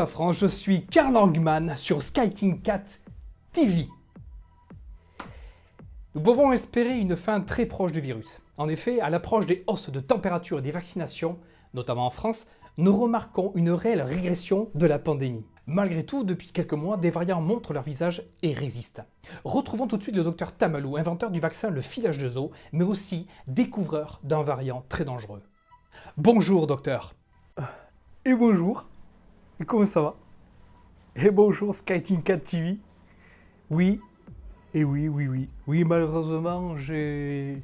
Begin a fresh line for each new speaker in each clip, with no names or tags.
la France, je suis Karl Langmann sur Skyteam 4 TV. Nous pouvons espérer une fin très proche du virus. En effet, à l'approche des hausses de température et des vaccinations, notamment en France, nous remarquons une réelle régression de la pandémie. Malgré tout, depuis quelques mois, des variants montrent leur visage et résistent. Retrouvons tout de suite le docteur Tamalou, inventeur du vaccin le filage de zoo, mais aussi découvreur d'un variant très dangereux. Bonjour docteur.
Et bonjour. Et comment ça va? Et bonjour Skyteam 4 TV. Oui. Et oui. Oui, malheureusement, j'ai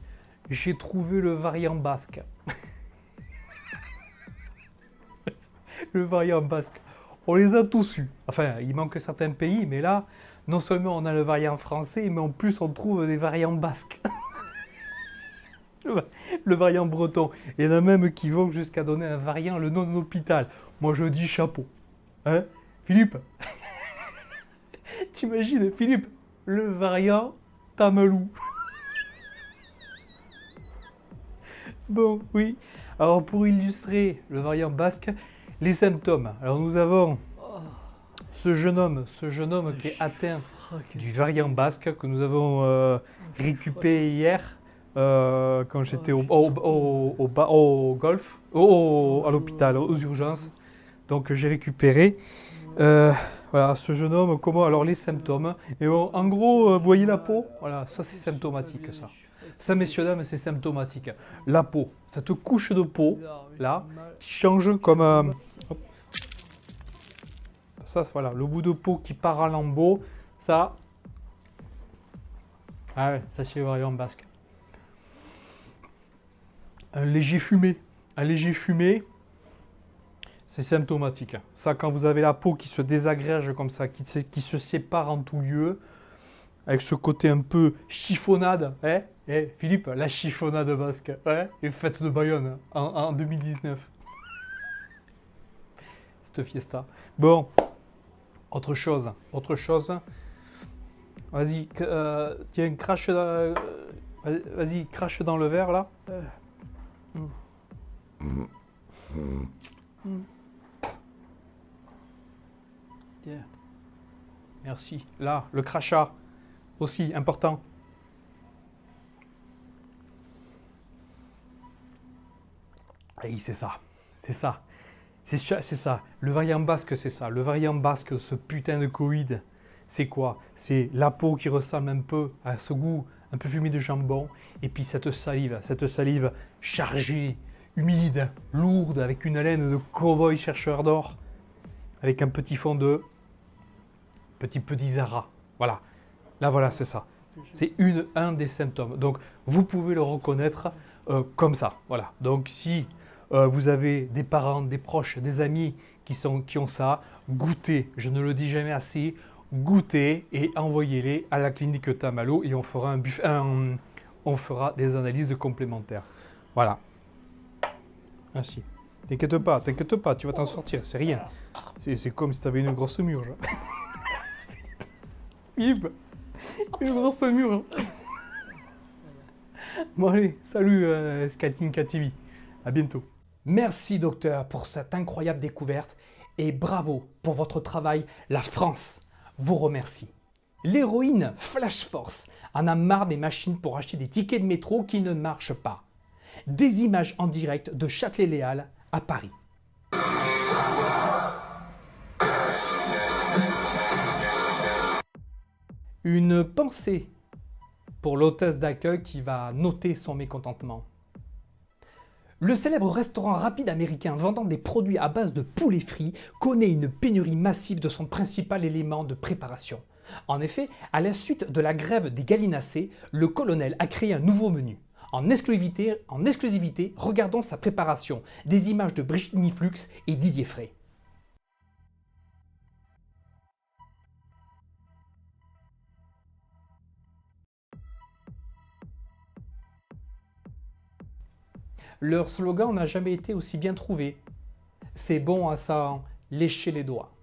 trouvé le variant basque. Le variant basque. On les a tous eus. Enfin, il manque certains pays, mais là, non seulement on a le variant français, mais en plus on trouve des variants basques. Le variant breton. Il y en a même qui vont jusqu'à donner un variant le nom d'un hôpital. Moi je dis chapeau. Hein, Philippe? T'imagines, Philippe, le variant Tamalou. Bon, oui. Alors pour illustrer le variant basque, les symptômes. Alors nous avons ce jeune homme qui est atteint du variant basque que nous avons récupéré hier quand j'étais au golf, à l'hôpital, aux urgences. Donc j'ai récupéré. Voilà, ce jeune homme, comment? Alors les symptômes. Et en gros, vous voyez la peau? Voilà, ça c'est symptomatique ça. Ça, messieurs, dames, c'est symptomatique. La peau, cette couche de peau, là, qui change comme... hop. Ça, voilà, le bout de peau qui part en lambeaux, ça... Ah ouais, ça c'est le variant basque. Un léger fumé, c'est symptomatique. Ça, quand vous avez la peau qui se désagrège comme ça, qui se sépare en tout lieu, avec ce côté un peu chiffonnade, hein? Philippe, la chiffonnade basque, hein? Et fête de Bayonne en 2019. Cette fiesta. Bon, autre chose. Vas-y, tiens, crache dans le verre là. Yeah. Merci. Là, le crachat, aussi important. Oui, c'est ça. Le variant basque, c'est ça. Le variant basque, ce putain de Covid, c'est quoi? C'est la peau qui ressemble un peu à ce goût un peu fumé de jambon, et puis cette salive chargée, humide, lourde, avec une haleine de cow-boy chercheur d'or, avec un petit fond de petit Zara. Voilà. Là, voilà, c'est ça. C'est un des symptômes. Donc, vous pouvez le reconnaître comme ça. Voilà. Donc, si vous avez des parents, des proches, des amis qui ont ça, goûtez. Je ne le dis jamais assez. Goûtez et envoyez-les à la clinique Tamalou et on fera on fera des analyses complémentaires. Voilà. Merci. T'inquiète pas, tu vas t'en sortir, c'est rien. C'est comme si tu avais une grosse murge. Philippe, une grosse murge. Bon allez, salut Skyteam 4 TV. À bientôt.
Merci docteur pour cette incroyable découverte et bravo pour votre travail. La France vous remercie. L'héroïne Flash Force en a marre des machines pour acheter des tickets de métro qui ne marchent pas. Des images en direct de Châtelet-Léal à Paris. Une pensée pour l'hôtesse d'accueil qui va noter son mécontentement. Le célèbre restaurant rapide américain vendant des produits à base de poulet frit connaît une pénurie massive de son principal élément de préparation. En effet, à la suite de la grève des gallinacés, le colonel a créé un nouveau menu. En exclusivité, regardons sa préparation, des images de Brigitte Niflux et Didier Frey. Leur slogan n'a jamais été aussi bien trouvé. C'est bon à ça, lécher les doigts.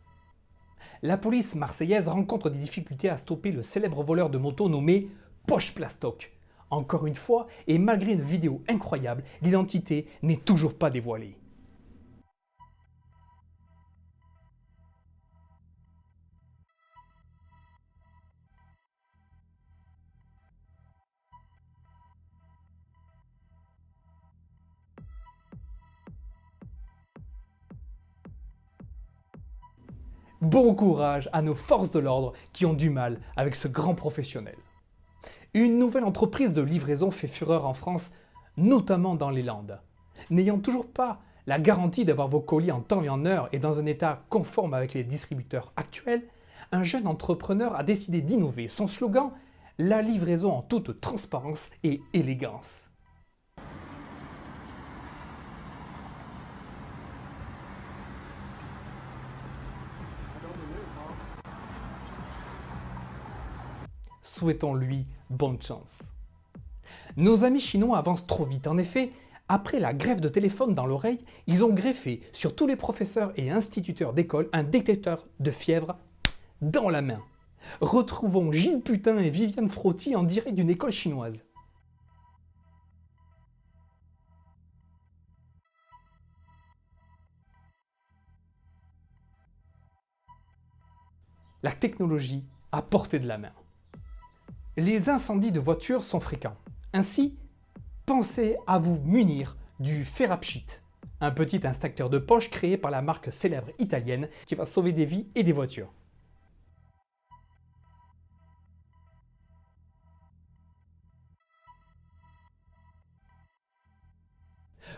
La police marseillaise rencontre des difficultés à stopper le célèbre voleur de moto nommé Poche Plastoc. Encore une fois, et malgré une vidéo incroyable, l'identité n'est toujours pas dévoilée. Bon courage à nos forces de l'ordre qui ont du mal avec ce grand professionnel. Une nouvelle entreprise de livraison fait fureur en France, notamment dans les Landes. N'ayant toujours pas la garantie d'avoir vos colis en temps et en heure et dans un état conforme avec les distributeurs actuels, un jeune entrepreneur a décidé d'innover. Son slogan, la livraison en toute transparence et élégance. Souhaitons-lui bonne chance. Nos amis chinois avancent trop vite. En effet, après la greffe de téléphone dans l'oreille, ils ont greffé sur tous les professeurs et instituteurs d'école un détecteur de fièvre dans la main. Retrouvons Gilles Putain et Viviane Frotti en direct d'une école chinoise. La technologie à portée de la main. Les incendies de voitures sont fréquents. Ainsi, pensez à vous munir du Ferrapchit, un petit extincteur de poche créé par la marque célèbre italienne qui va sauver des vies et des voitures.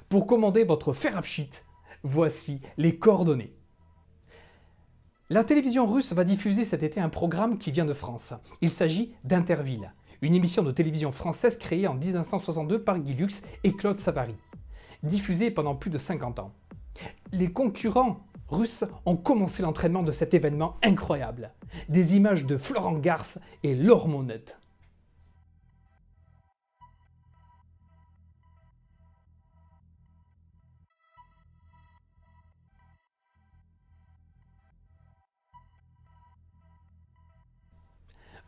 Pour commander votre Ferrapchit, voici les coordonnées. La télévision russe va diffuser cet été un programme qui vient de France. Il s'agit d'Interville, une émission de télévision française créée en 1962 par Guy Lux et Claude Savary, diffusée pendant plus de 50 ans. Les concurrents russes ont commencé l'entraînement de cet événement incroyable. Des images de Florent Garce et Laure Monette.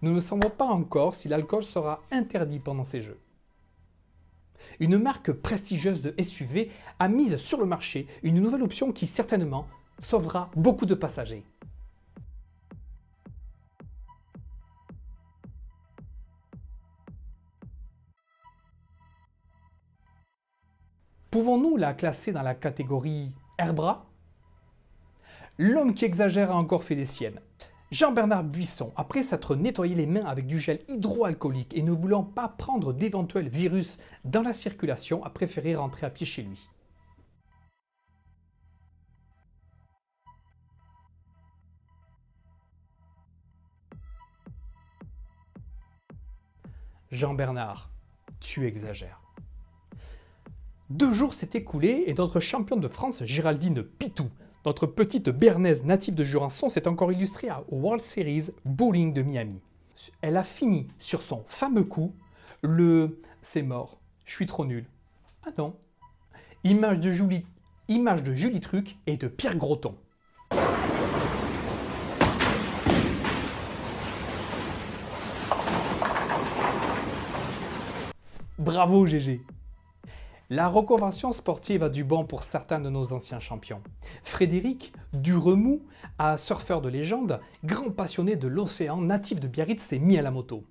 Nous ne savons pas encore si l'alcool sera interdit pendant ces Jeux. Une marque prestigieuse de SUV a mis sur le marché une nouvelle option qui certainement sauvera beaucoup de passagers. Pouvons-nous la classer dans la catégorie Airbras? L'homme qui exagère a encore fait des siennes. Jean-Bernard Buisson, après s'être nettoyé les mains avec du gel hydroalcoolique et ne voulant pas prendre d'éventuels virus dans la circulation, a préféré rentrer à pied chez lui. Jean-Bernard, tu exagères. 2 jours s'est écoulé et notre championne de France, Géraldine Pitou, notre petite Bernaise native de Jurançon, s'est encore illustrée au World Series Bowling de Miami. Elle a fini sur son fameux coup, le « c'est mort, je suis trop nul ». Ah non. Image de Julie Truc et de Pierre Grotton. Bravo GG. La reconversion sportive a du bon pour certains de nos anciens champions. Frédéric Duremou, un surfeur de légende, grand passionné de l'océan, natif de Biarritz, s'est mis à la moto.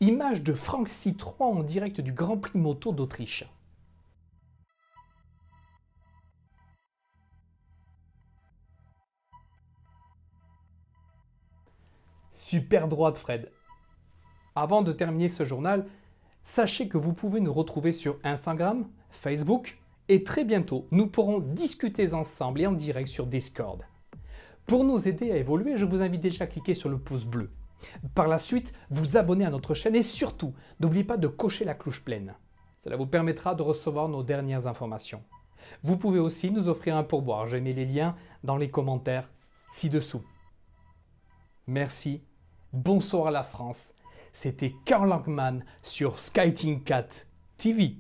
Image de Franck Citron en direct du Grand Prix moto d'Autriche. Super droite Fred. Avant de terminer ce journal, sachez que vous pouvez nous retrouver sur Instagram, Facebook et très bientôt, nous pourrons discuter ensemble et en direct sur Discord. Pour nous aider à évoluer, je vous invite déjà à cliquer sur le pouce bleu. Par la suite, vous abonner à notre chaîne et surtout, n'oubliez pas de cocher la cloche pleine. Cela vous permettra de recevoir nos dernières informations. Vous pouvez aussi nous offrir un pourboire. Je mets les liens dans les commentaires ci-dessous. Merci, bonsoir à la France. C'était Karl Langmann sur SkyTeam 4 TV.